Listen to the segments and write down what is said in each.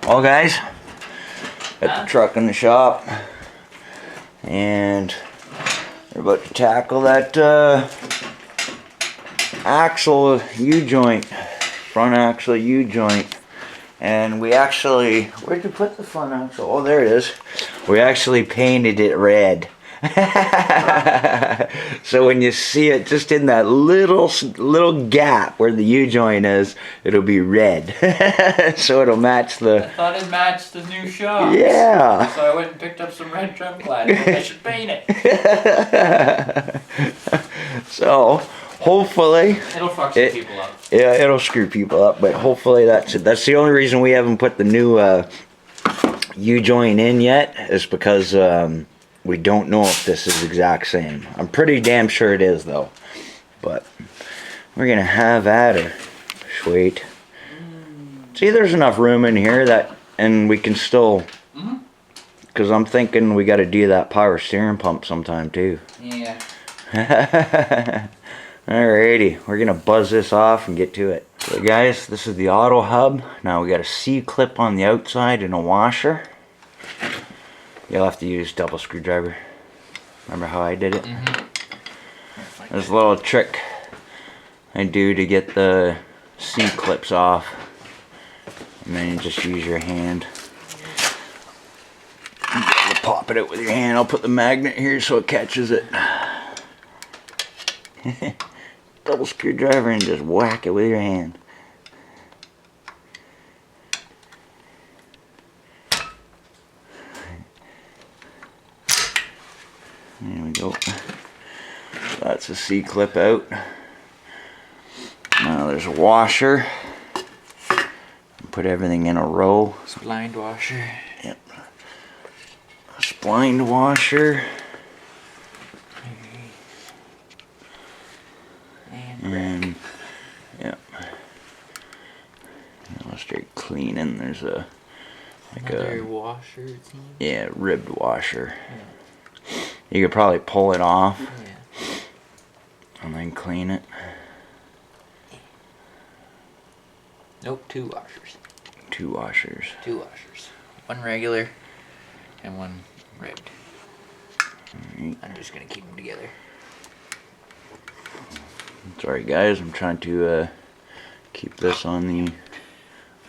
Well, guys, got the truck in the shop, and we're about to tackle that axle U-joint, front axle U-joint. And we actually, where'd you put the front axle? Oh, there it is. We actually painted it red. So when you see it just in that little gap where the U-joint is, it'll be red. So it'll match the... I thought it matched the new shocks. Yeah. So I went and picked up some red trim cladding. I should paint it. So hopefully... It'll fuck some people up. Yeah, it'll screw people up, but hopefully that's it. That's the only reason we haven't put the new U-joint in yet, is because we don't know if this is exact same. I'm pretty damn sure it is though. But we're gonna have at her. Sweet. See, there's enough room in here that, and we can still, because I'm thinking we got to do that power steering pump sometime too. Yeah. Alrighty, we're gonna buzz this off and get to it. So guys, this is the auto hub. Now we got a C-clip on the outside and a washer. You'll have to use double screwdriver. Remember how I did it? There's a little trick I do to get the C-clips off. And then you just use your hand. You pop it out with your hand. I'll put the magnet here so it catches it. Double screwdriver and just whack it with your hand. There we go. That's a C-clip out. Now there's a washer. Put everything in a row. Splined washer. Yep. A splined washer. And yeah, I'll straight clean, and there's a another washer, it seems. Yeah, ribbed washer. Yeah. You could probably pull it off, and then clean it. Nope, two washers. Two washers. Two washers. One regular and one ribbed. Right. I'm just gonna keep them together. Sorry guys, I'm trying to keep this on the...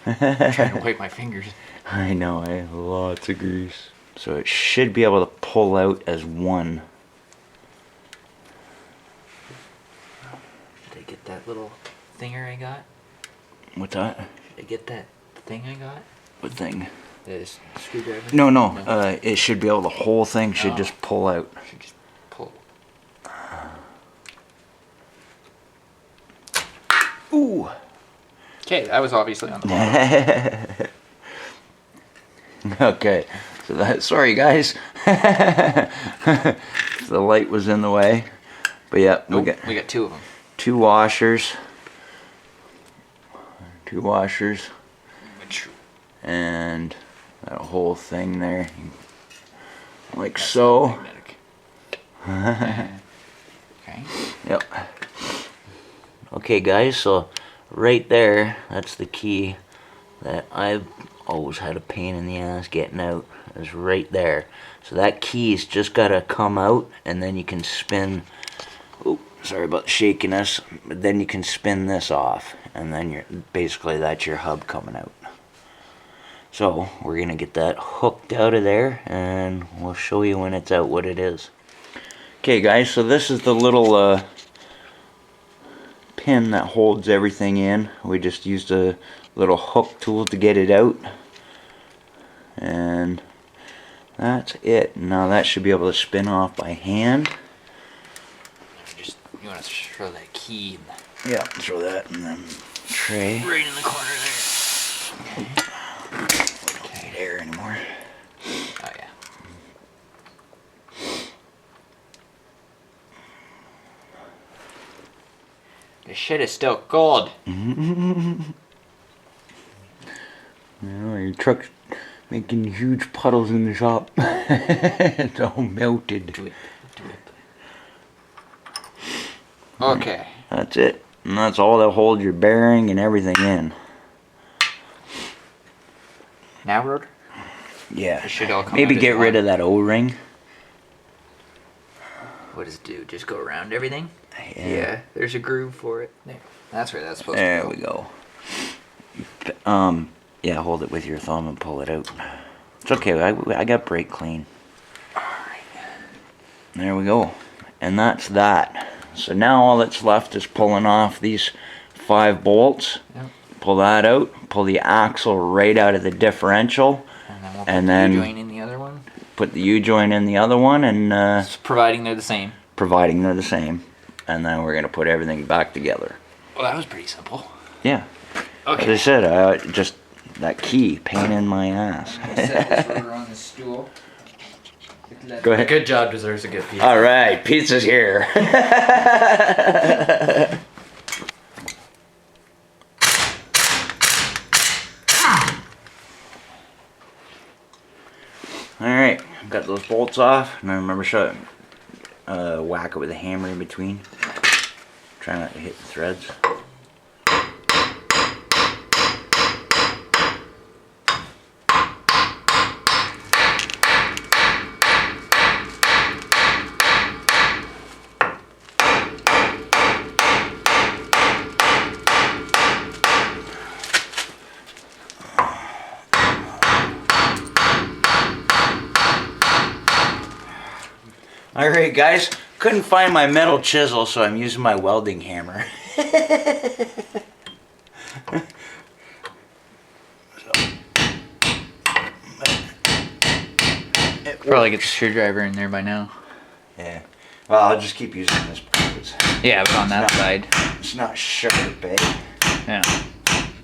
I'm trying to wipe my fingers. I know, I have lots of grease. So it should be able to pull out as one. Did I get that little thinger I got? What's that? Did I get that thing I got? What thing? This screwdriver? No. It should be able, the whole thing should just pull out. Should just pull. Ooh. Okay, that was obviously on the bottom. Okay, so that, sorry guys. The light was in the way. But yeah, we got two of them. Two washers. Two washers. And that whole thing there. Like so. Okay. Yep. Okay guys, so right there, that's the key that I've always had a pain in the ass getting out, is right there. So that key's just gotta come out, and then you can spin, oh, sorry about the shakiness, but then you can spin this off, and then you're, basically that's your hub coming out. So we're gonna get that hooked out of there, and we'll show you when it's out what it is. Okay guys, so this is the little pin that holds everything in. We just used a little hook tool to get it out, and that's it. Now that should be able to spin off by hand. Just, you want to throw that key in the... Yeah, throw that in the tray. Right in the corner there. Okay. We don't need air anymore. Oh yeah. This shit is still cold. You know, your truck's making huge puddles in the shop. It's all melted. Drip. Okay. That's it. And that's all that holds your bearing and everything in. narrowed. Yeah. It should all come Maybe out as get rid one. of that O-ring. What does it do? Just go around everything? Yeah. There's a groove for it. There. That's where that's supposed There to we go. go. Yeah, hold it with your thumb and pull it out. It's okay, I got brake clean. There we go. And that's that. So now all that's left is pulling off these 5 bolts. Yep. Pull that out, pull the axle right out of the differential. And then we'll put the U-joint in the other one. Put the U-joint in the other one, and Providing they're the same. providing they're the same. And then we're going to put everything back together. Well, that was pretty simple. Yeah. Okay. As I said, just that key, pain in my ass. I'm gonna set this rotor on the stool. Go ahead. Good job deserves a good pizza. All right, pizza's here. All right, got those bolts off. Now remember, whack it with a hammer in between. Try not to hit the threads. Alright guys, couldn't find my metal chisel, so I'm using my welding hammer. Probably get the screwdriver in there by now. Yeah. Well, I'll just keep using this because Yeah, but on that side. it's not sharp, eh? Yeah.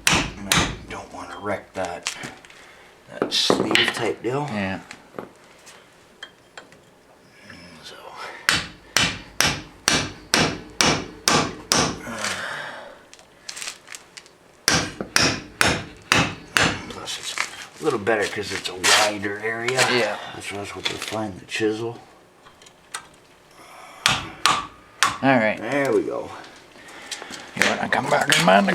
I don't want to wreck that sleeve type deal. Yeah. So. Plus it's a little better because it's a wider area. Yeah. That's what I was hoping to find the chisel. Alright. There we go. You wanna come back in man?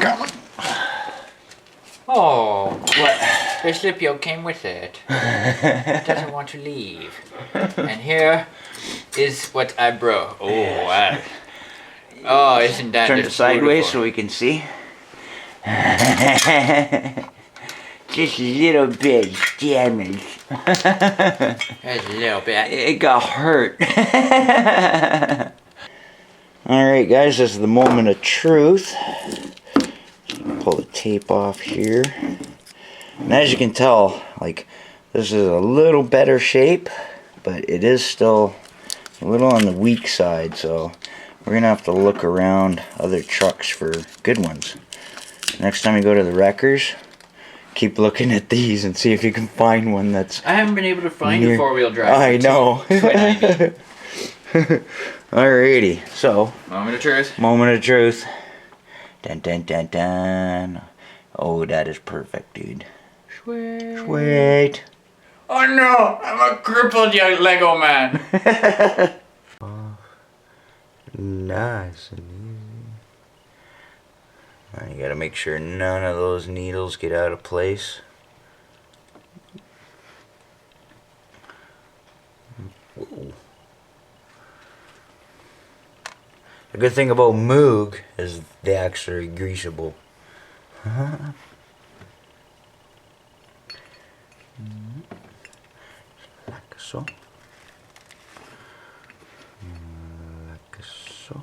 Oh, What? the slip yoke came with it. Doesn't want to leave. And here is what I brought. Oh, wow. Oh, isn't that Turn it just sideways beautiful? so we can see. Just a little bit damaged. Just a little bit. It got hurt. Alright guys, this is the moment of truth. Pull the tape off here. And as you can tell, like, this is a little better shape, but it is still a little on the weak side, so we're gonna have to look around other trucks for good ones. Next time you go to the wreckers, keep looking at these and see if you can find one that's... I haven't been able to find near... a four-wheel drive. I know. Alrighty, so... Moment of truth. Moment of truth. Dun dun dun dun. Oh, that is perfect, dude. Sweet. Sweet. Oh no, I'm a crippled young Lego man. Nice and easy. Now you gotta make sure none of those needles get out of place. Whoa. The good thing about Moog is they actually are greasable. Like so. Like so.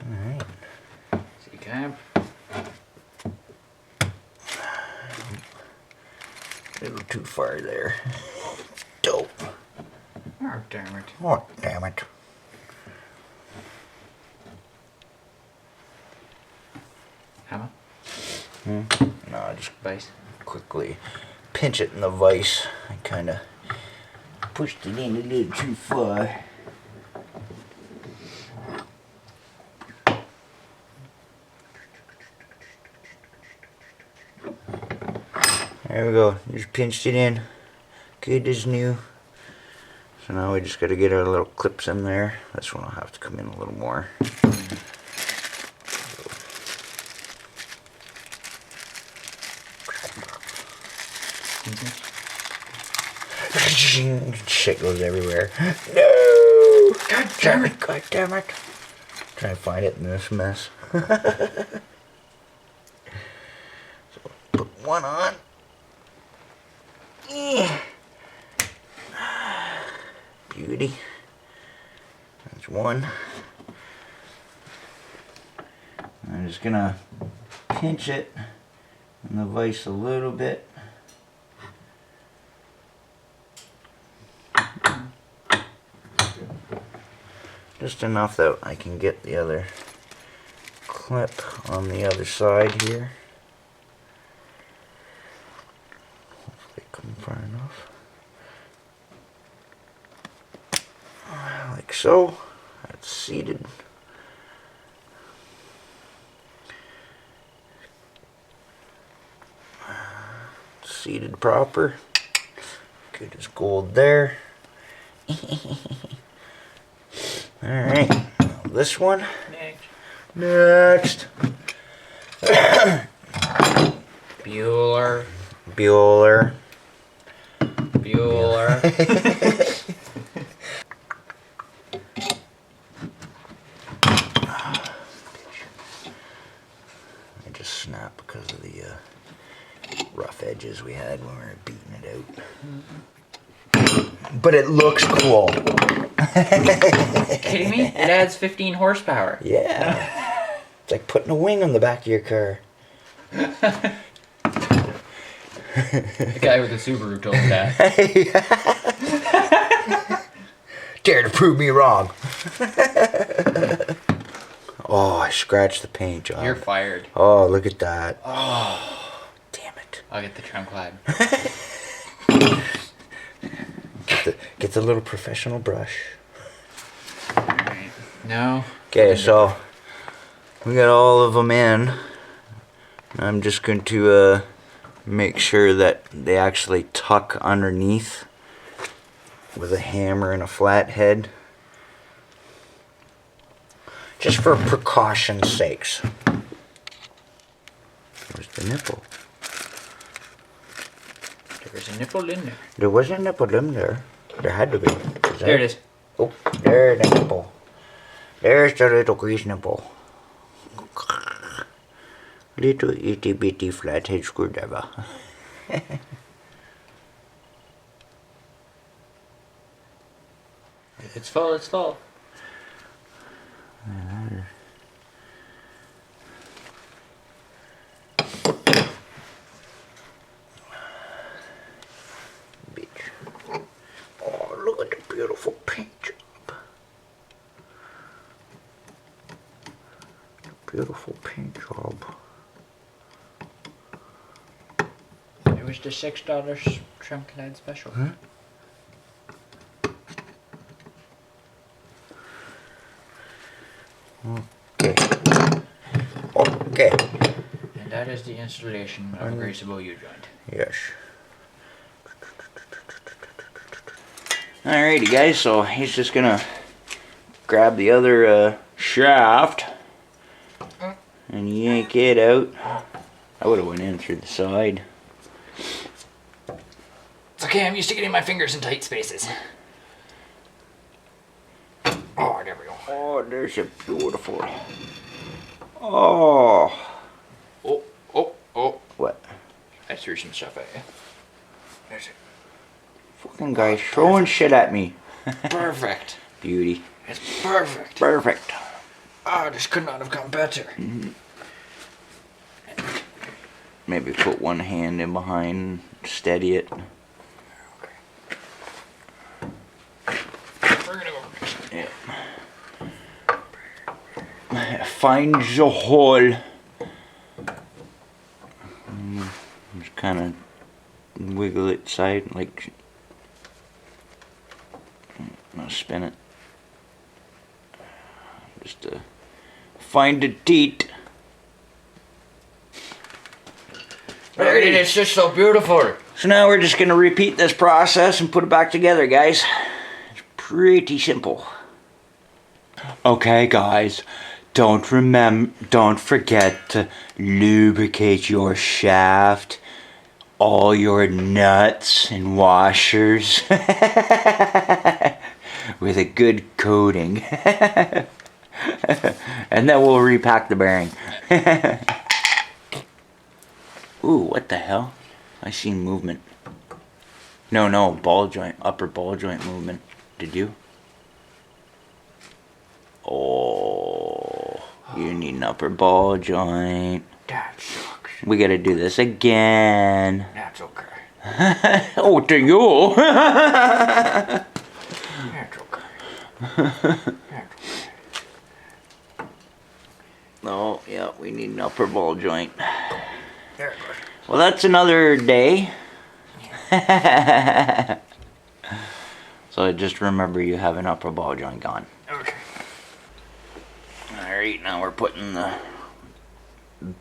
Alright. See, cab. A little too far there. Dope. Oh, damn it. Oh, damn it. Hammer? No, just Vice? quickly pinch it in the vise. I kind of pushed it in a little too far. There we go. Just pinched it in. Good as new. So now we just got to get our little clips in there. This one will have to come in a little more. Shit goes everywhere. No! God damn it! God damn it! Try to find it in this mess. So put one on. Beauty. That's one. I'm just gonna pinch it in the vise a little bit. Just enough that I can get the other clip on the other side here. Hopefully come far enough. Like so. That's seated. Seated proper. Good as gold there. Alright, this one. Next. Bueller. Bueller. Bueller. I just snapped because of the rough edges we had when we were beating it out. But it looks cool. Kidding me? It adds 15 horsepower. Yeah. It's like putting a wing on the back of your car. The guy with the Subaru told me that. Dare to prove me wrong. Oh, I scratched the paint job. You're fired. Oh, look at that. Oh, damn it. I'll get the trunk lad. Get the little professional brush. No. Okay, so we got all of them in. I'm just going to make sure that they actually tuck underneath with a hammer and a flathead. Just for precaution's sakes. Where's the nipple? There was a nipple in there. There was a nipple in there. There had to be. There it is. Oh, there's the nipple. There's the little grease nipple. Little itty bitty flathead screwdriver. It's full, it's full. Oh, look at the beautiful paint job. Beautiful paint job. It was the $6 trunk lad special. Huh? Okay. Okay. And that is the installation of a greasable U-joint. Yes. Alrighty guys, so he's just gonna grab the other shaft and yank it out. I would have went in through the side. It's okay, I'm used to getting my fingers in tight spaces. Oh, there we go. Oh, there's a beautiful. Oh. Oh, oh, oh. What? I threw some stuff at you. There's it. Fucking guy throwing shit at me. Perfect. Beauty. It's perfect. Perfect. Oh, this could not have gone better. Mm-hmm. Maybe put one hand in behind, steady it. Bring it over. Yeah. Find the hole. Just kind of wiggle it side, like. I'll spin it. Just to find the teat. There And it's just so beautiful. So now we're just going to repeat this process and put it back together, guys. It's pretty simple. Okay, guys, don't forget to lubricate your shaft, all your nuts and washers with a good coating. And then we'll repack the bearing. Ooh, what the hell? I seen movement. No, ball joint, upper ball joint movement. Did you? Oh, you need an upper ball joint. That sucks. We gotta do this again. That's okay. Oh, to you. That's okay. That's okay. Oh, yeah, we need an upper ball joint. There it goes. Well, that's another day. So just remember you have an upper ball joint gone. Okay. Alright, now we're putting the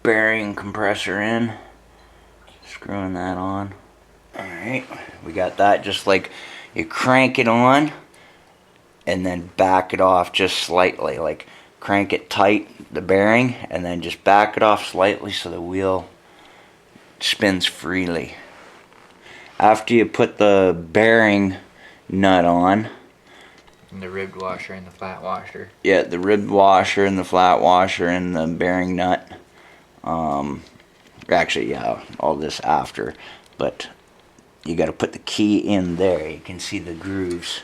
bearing compressor in. Screwing that on. Alright, we got that. Just like you crank it on and then back it off just slightly. Like crank it tight, the bearing, and then just back it off slightly so the wheel spins freely. After you put the bearing nut on, And the ribbed washer and the flat washer. yeah, the ribbed washer and the flat washer and the bearing nut. Actually, yeah, all this after, but you got to put the key in there. You can see the grooves.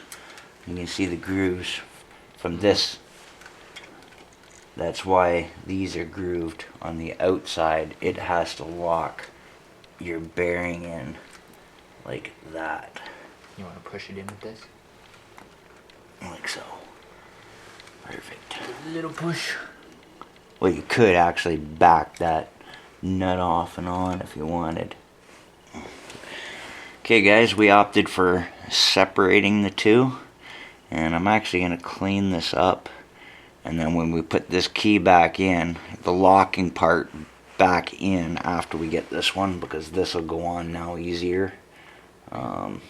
You can see the grooves from this. That's why these are grooved on the outside. It has to lock your bearing in like that. You want to push it in with this? Like so. Perfect. A little push. Well, you could actually back that nut off and on if you wanted. Okay, guys, we opted for separating the two, and I'm actually going to clean this up, and then when we put this key back in, the locking part back in after we get this one, because this will go on now easier. I'm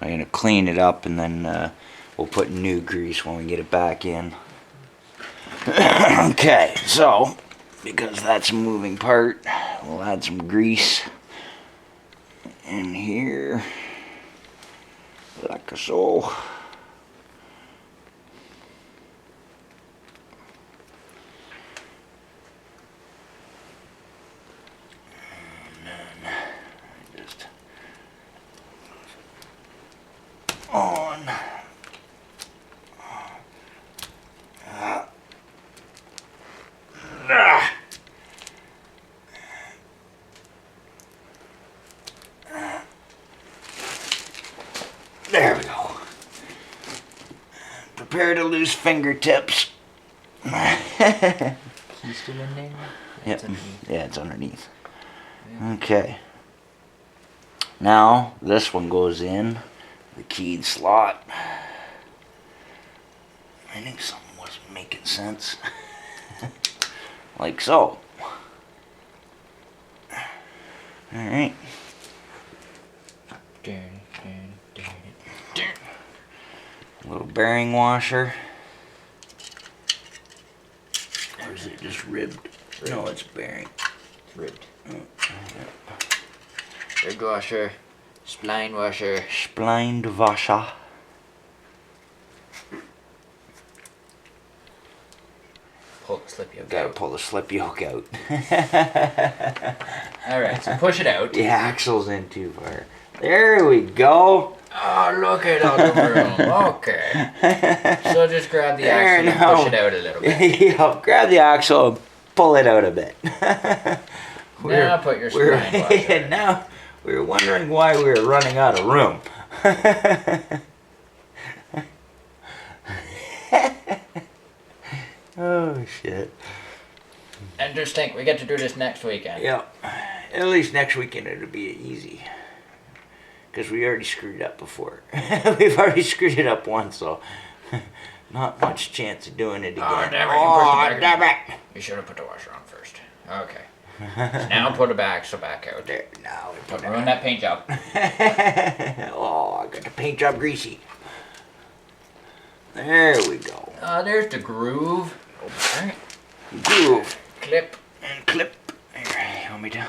going to clean it up, and then we'll put new grease when we get it back in. Okay, so because that's a moving part, we'll add some grease in here like so. And then just on. There we go. Prepare to lose fingertips. Key still in there? Yep. Yeah, it's underneath. Yeah. Okay. Now this one goes in the keyed slot. I think something wasn't making sense. Like so. Alright. Little bearing washer. Or is it just ribbed? No, it's bearing. It's ribbed. Oh, yeah. Ribbed washer. Spline washer. Splined washer. Pull the slip yoke Gotta out. pull the slip yoke out. Alright, so push it out. The axle's in too far. There we go. Oh, look at the room. Okay. So just grab the There, axle and now. push it out a little bit. Yeah, grab the axle and pull it out a bit. Now put your spline washer in. Now we were wondering why we were running out of room. Oh shit. And just think, we get to do this next weekend. Yeah. At least next weekend it'll be easy. Because we already screwed up before. We've already screwed it up once, so not much chance of doing it again. Oh, damn it, Oh, you pushed it back damn in. it. You should have put the washer on first. Okay. Now put the axle back out. There, now we put Don't ruin that paint job. Oh, I got the paint job greasy. There we go. There's the groove. Alright. Groove. Clip. And clip. Here, you want me to?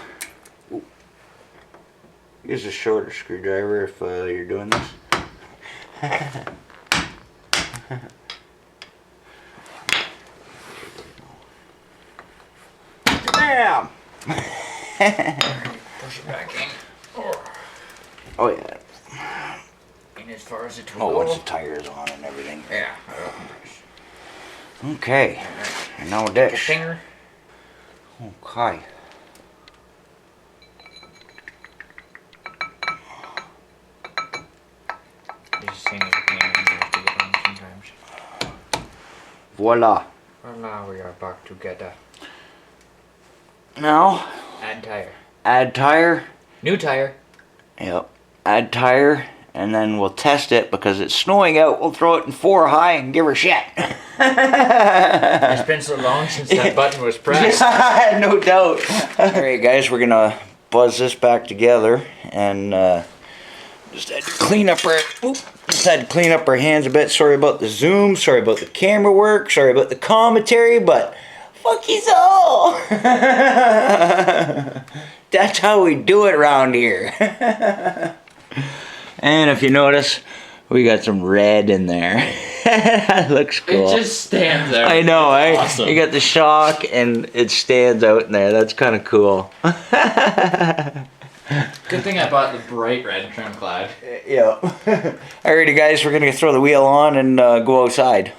Ooh. Use a shorter screwdriver if you're doing this. Bam! Push it back in. Oh yeah. In as far as it will Oh, go. once the tire's on and everything. Yeah. Okay. And now Your this. finger. Okay. These things are pain in the ass to get on sometimes. Voila. Well, now we are back together. Now, Add tire. add tire. New tire. Yep. Add tire, and then we'll test it because it's snowing out. We'll throw it in 4 high and give her shit. It's been so long since that button was pressed. No doubt. Alright guys, we're gonna buzz this back together and just had to clean up our hands a bit. Sorry about the zoom, sorry about the camera work, sorry about the commentary, but fuck you all. That's how we do it around here. And if you notice, we got some red in there. That looks cool. It just stands there. I know, eh? Awesome. You got the shock and it stands out in there. That's kind of cool. Good thing I bought the bright red trim clad. Yeah. Alrighty guys, we're gonna throw the wheel on and go outside.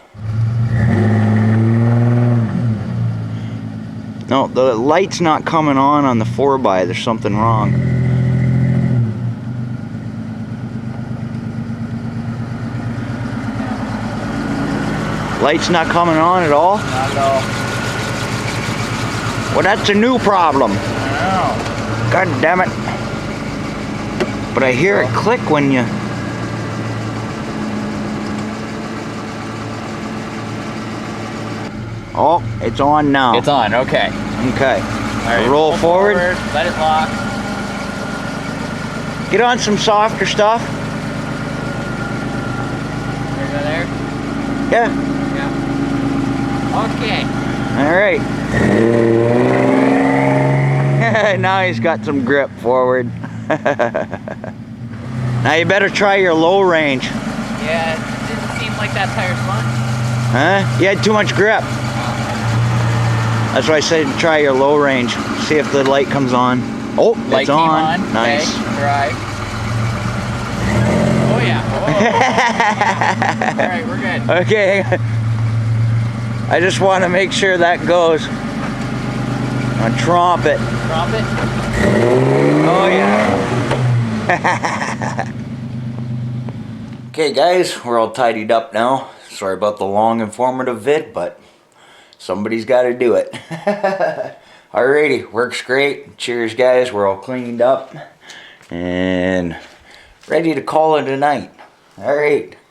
No, the light's not coming on the 4x. There's something wrong. Light's not coming on at all? Not at all. Well, that's a new problem. I God damn it. But I hear it click when you... Oh, it's on now. It's on, okay. Okay. Alright, Roll pull forward. Let it lock. Get on some softer stuff. There's that there? Yeah. Yeah. Okay. Alright. Now he's got some grip forward. Now you better try your low range. Yeah, it didn't seem like that tire's fun. Huh? You had too much grip. That's why I said try your low range. See if the light comes on. Oh, Light it's came on. on. Nice. Okay, drive. Oh yeah. Oh. Alright, we're good. Okay. I just want to make sure that goes. On tromp it. Drop it. Oh yeah. Okay guys, we're all tidied up now. Sorry about the long informative vid, but somebody's got to do it. Alrighty, works great. Cheers guys, we're all cleaned up and ready to call it a night. Alright.